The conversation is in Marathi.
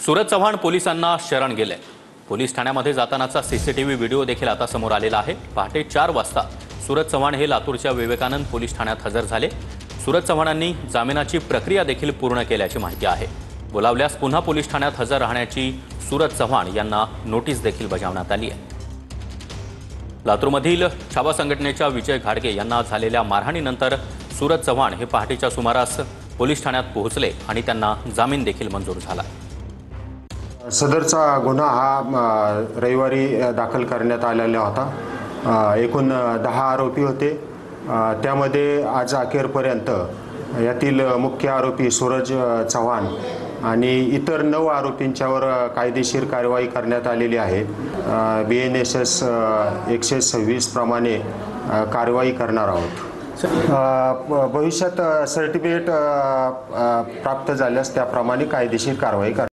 सूरज चव्हाण पोलिसांना शरण गेले। पोलीस ठाण्यामध्ये जातानाचा सीसीटीव्ही व्हिडिओ देखील आता समोर आलेला आहे। पहाटे 4 वाजता सूरज चव्हाण हे लातूरच्या विवेकानंद पोलीस ठाण्यात हजर झाले। सूरज चव्हाणांनी जामिनाची प्रक्रिया देखील पूर्ण केल्याची माहिती आहे। बोलावल्यास पुन्हा पोलीस ठाण्यात हजर राहण्याची सूरज चव्हाण यांना नोटीस देखील बजावण्यात आली आहे। लातूरमधील छावा संघटनेच्या विजय घाडगे यांना झालेल्या मारहाणीनंतर सूरज चव्हाण हे पहाटेच्या सुमारास पोलीस ठाण्यात पोहोचले आणि त्यांना जामीन देखील मंजूर झाला। सदरचा गुन्हा हा रविवारी दाखल करण्यात आलेला होता। एकूण 10 आरोपी होते। त्यामध्ये आज अखेरपर्यंत यातील मुख्य आरोपी सूरज चव्हाण आणि इतर 9 आरोपींच्यावर कायदेशीर कार्यवाही करण्यात आलेली आहे। BNSS 126 प्रमाणे कार्यवाही करणार आहोत। भविष्यात सर्टिफिकेट प्राप्त झाल्यास त्याप्रमाणे कायदेशीर कारवाई